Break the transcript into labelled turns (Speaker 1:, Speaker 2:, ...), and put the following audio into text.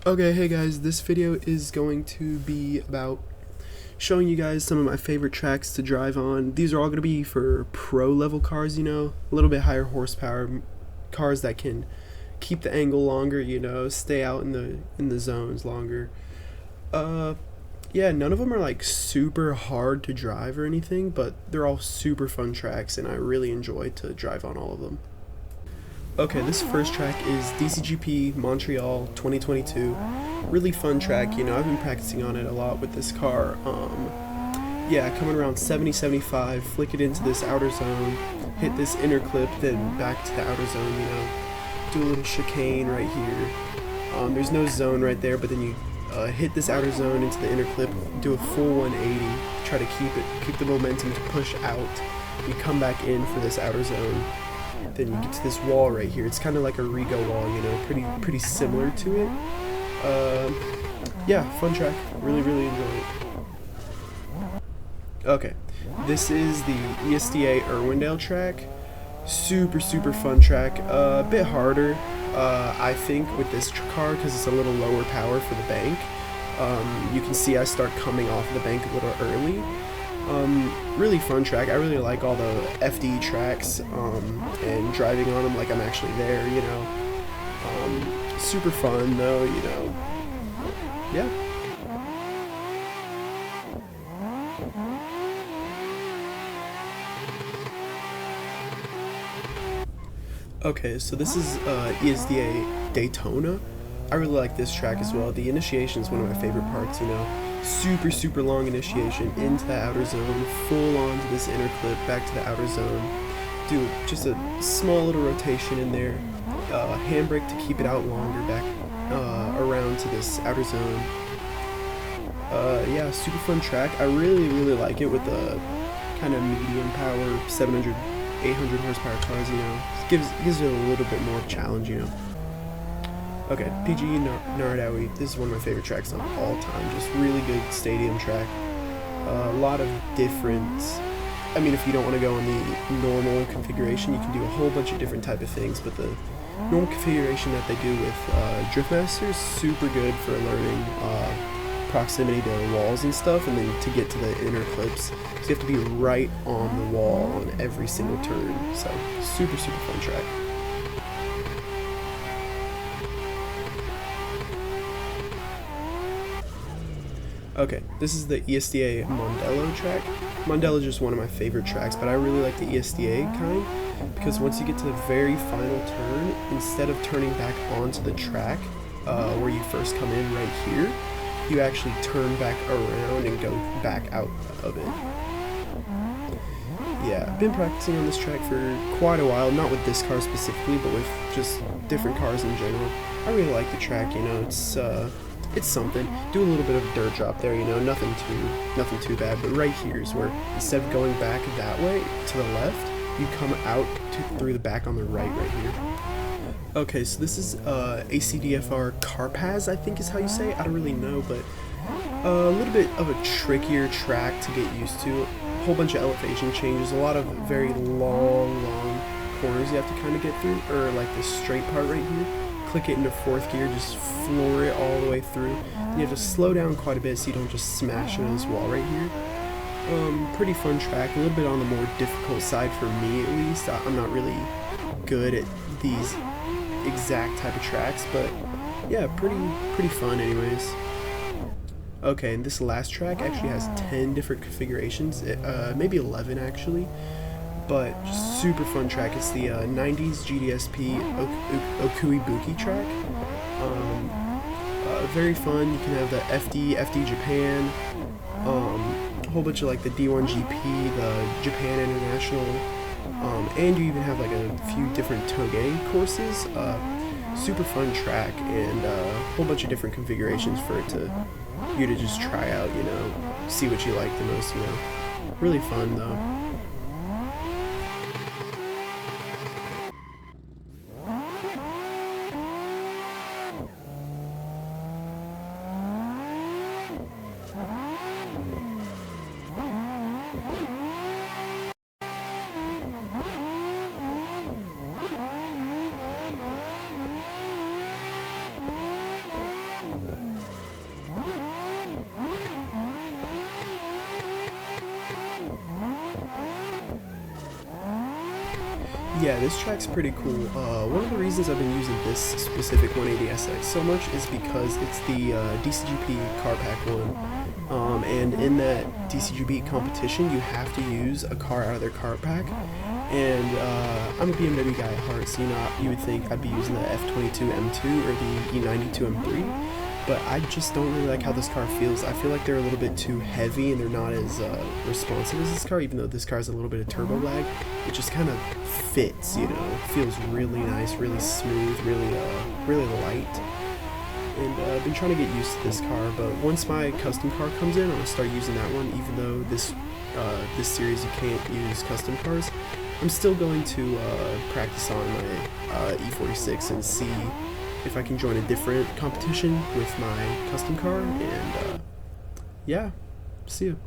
Speaker 1: Okay, hey guys, this video is going to be about showing you guys some of my favorite tracks to drive on. These are all going to be for pro level cars, a little bit higher horsepower cars that can keep the angle longer, stay out in the zones longer. Yeah, none of them are like super hard to drive or anything, but they're all super fun tracks and I really enjoy to drive on all of them. Okay, this first track is DCGP Montreal 2022. Really fun track, I've been practicing on it a lot with this car. Yeah, coming around 70-75, flick it into this outer zone, hit this inner clip, then back to the outer zone, do a little chicane right here. There's no zone right there, but then you hit this outer zone into the inner clip, do a full 180, try to keep the momentum to push out. You come back in for this outer zone. Then you get to this wall right here. It's kind of like a Rigo wall, pretty similar to it. Yeah, fun track. Really enjoy it. Okay, this is the ESDA Irwindale track. Super fun track. A bit harder, I think, with this car because it's a little lower power for the bank. You can see I start coming off the bank a little early. Really fun track. I really like all the FD tracks and driving on them like I'm actually there, super fun though, yeah. Okay, so this is ESDA Daytona. I really like this track as well. The initiation is one of my favorite parts, super long initiation into the outer zone, full on to this inner clip, back to the outer zone, do just a small little rotation in there, handbrake to keep it out longer, back around to this outer zone. Yeah, super fun track. I really like it with the kind of medium power 700 800 horsepower cars, gives it a little bit more challenge, Okay, PG Naradawi, this is one of my favorite tracks of all time. Just really good stadium track. A lot of different, if you don't want to go on the normal configuration, you can do a whole bunch of different type of things, but the normal configuration that they do with Driftmaster is super good for learning proximity to walls and stuff, and then to get to the inner clips. So you have to be right on the wall on every single turn. So super fun track. Okay, this is the ESDA Mondello track. Mondello is just one of my favorite tracks, but I really like the ESDA kind because once you get to the very final turn, instead of turning back onto the track where you first come in right here, you actually turn back around and go back out of it. Yeah, I've been practicing on this track for quite a while, not with this car specifically, but with just different cars in general. I really like the track, it's something. Do a little bit of a dirt drop there, nothing too bad. But right here is where instead of going back that way to the left, you come out through the back on the right here. Okay, so this is ACDFR Carpaz, I think is how you say it. I don't really know, but a little bit of a trickier track to get used to. A whole bunch of elevation changes, a lot of very long corners you have to kind of get through, or like this straight part right here. Click it into fourth gear, just floor it all the way through. And you have to slow down quite a bit so you don't just smash into this wall right here. Pretty fun track, a little bit on the more difficult side for me at least. I'm not really good at these exact type of tracks, but yeah, pretty fun anyways. Okay, and this last track actually has 10 different configurations, maybe 11 actually. But just super fun track. It's the 90s GDSP Okuibuki track. Very fun. You can have the FD Japan, a whole bunch of like the D1 GP, the Japan International, and you even have like a few different Toge courses. Super fun track, and a whole bunch of different configurations for you to just try out, see what you like the most, Really fun though. Yeah, this track's pretty cool. One of the reasons I've been using this specific 180SX so much is because it's the DCGP car pack one. And in that DCGP competition, you have to use a car out of their car pack. And I'm a BMW guy at heart, so you would think I'd be using the F22 M2 or the E92 M3. But I just don't really like how this car feels. I feel like they're a little bit too heavy and they're not as responsive as this car, even though this car has a little bit of turbo lag. It just kind of fits, you know. It feels really nice, really smooth, really light. And I've been trying to get used to this car, but once my custom car comes in, I'm gonna start using that one. Even though this series you can't use custom cars, I'm still going to practice on my E46 and see if I can join a different competition with my custom car, and yeah, see you.